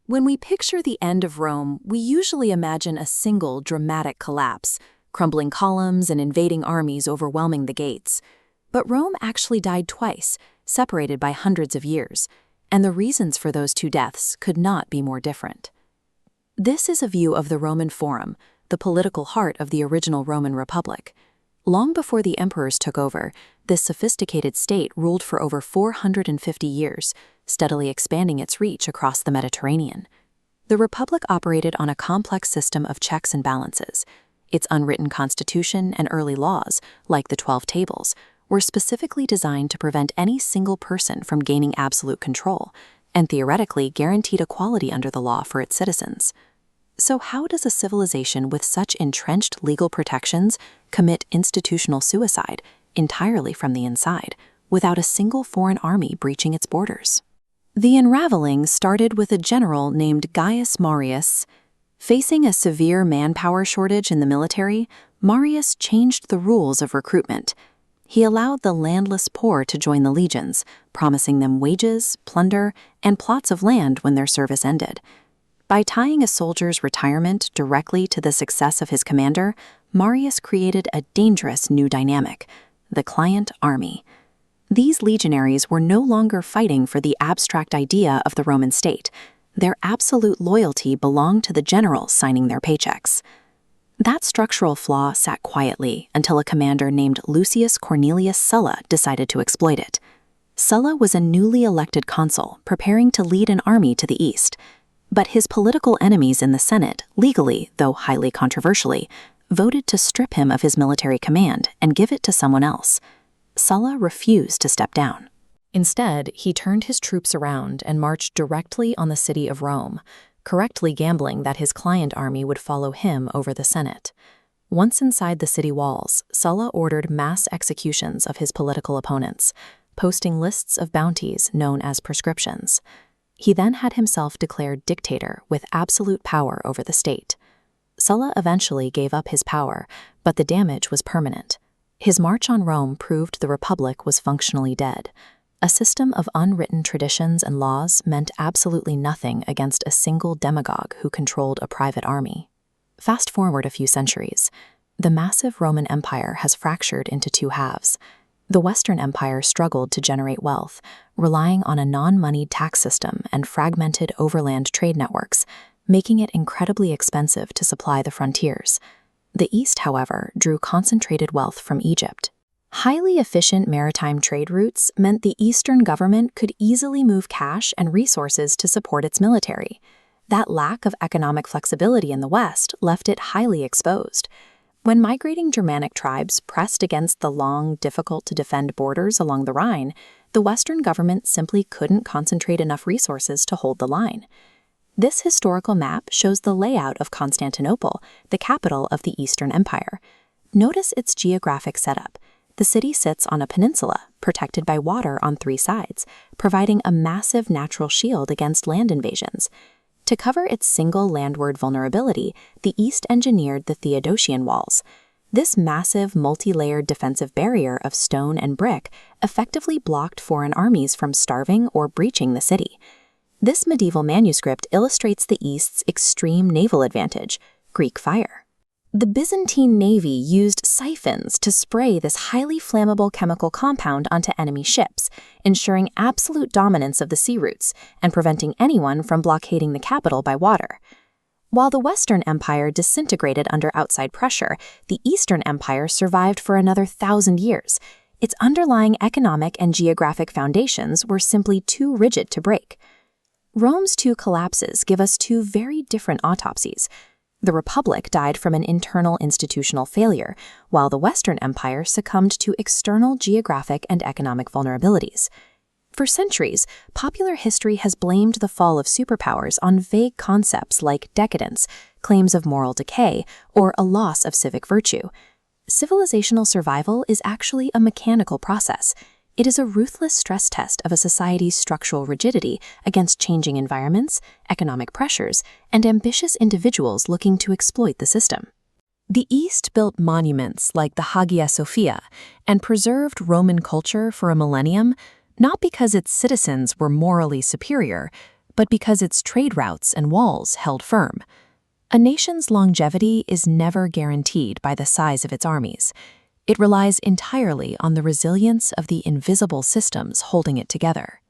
When we picture the end of Rome, we usually imagine a single dramatic collapse, crumbling columns and invading armies overwhelming the gates. But Rome actually died twice, separated by hundreds of years, and the reasons for those two deaths could not be more different. This is a view of the Roman Forum, the political heart of the original Roman Republic. Long before the emperors took over, this sophisticated state ruled for over 450 years, steadily expanding its reach across the Mediterranean. The Republic operated on a complex system of checks and balances. Its unwritten constitution and early laws, like the 12 Tables, were specifically designed to prevent any single person from gaining absolute control, and theoretically guaranteed equality under the law for its citizens. So how does a civilization with such entrenched legal protections commit institutional suicide entirely from the inside, without a single foreign army breaching its borders? The unraveling started with a general named Gaius Marius. Facing a severe manpower shortage in the military, Marius changed the rules of recruitment. He allowed the landless poor to join the legions, promising them wages, plunder, and plots of land when their service ended. By tying a soldier's retirement directly to the success of his commander, Marius created a dangerous new dynamic: the client army. These legionaries were no longer fighting for the abstract idea of the Roman state. Their absolute loyalty belonged to the generals signing their paychecks. That structural flaw sat quietly until a commander named Lucius Cornelius Sulla decided to exploit it. Sulla was a newly elected consul preparing to lead an army to the east. But his political enemies in the Senate, legally, though highly controversially, voted to strip him of his military command and give it to someone else. Sulla refused to step down. Instead, he turned his troops around and marched directly on the city of Rome, correctly gambling that his client army would follow him over the Senate. Once inside the city walls, Sulla ordered mass executions of his political opponents, posting lists of bounties known as prescriptions. He then had himself declared dictator with absolute power over the state. Sulla eventually gave up his power, but the damage was permanent. His march on Rome proved the Republic was functionally dead. A system of unwritten traditions and laws meant absolutely nothing against a single demagogue who controlled a private army. Fast forward a few centuries. The massive Roman Empire has fractured into two halves. The Western Empire struggled to generate wealth, relying on a non-moneyed tax system and fragmented overland trade networks, making it incredibly expensive to supply the frontiers. The East, however, drew concentrated wealth from Egypt. Highly efficient maritime trade routes meant the Eastern government could easily move cash and resources to support its military. That lack of economic flexibility in the West left it highly exposed. When migrating Germanic tribes pressed against the long, difficult-to-defend borders along the Rhine, the Western government simply couldn't concentrate enough resources to hold the line. This historical map shows the layout of Constantinople, the capital of the Eastern Empire. Notice its geographic setup. The city sits on a peninsula, protected by water on three sides, providing a massive natural shield against land invasions. To cover its single landward vulnerability, the East engineered the Theodosian walls. This massive, multi-layered defensive barrier of stone and brick effectively blocked foreign armies from starving or breaching the city. This medieval manuscript illustrates the East's extreme naval advantage: Greek fire. The Byzantine navy used siphons to spray this highly flammable chemical compound onto enemy ships, ensuring absolute dominance of the sea routes and preventing anyone from blockading the capital by water. While the Western Empire disintegrated under outside pressure, the Eastern Empire survived for another 1,000 years. Its underlying economic and geographic foundations were simply too rigid to break. Rome's two collapses give us two very different autopsies. The Republic died from an internal institutional failure, while the Western Empire succumbed to external geographic and economic vulnerabilities. For centuries, popular history has blamed the fall of superpowers on vague concepts like decadence, claims of moral decay, or a loss of civic virtue. Civilizational survival is actually a mechanical process. It is a ruthless stress test of a society's structural rigidity against changing environments, economic pressures, and ambitious individuals looking to exploit the system. The East built monuments like the Hagia Sophia and preserved Roman culture for a millennium, not because its citizens were morally superior, but because its trade routes and walls held firm. A nation's longevity is never guaranteed by the size of its armies. It relies entirely on the resilience of the invisible systems holding it together.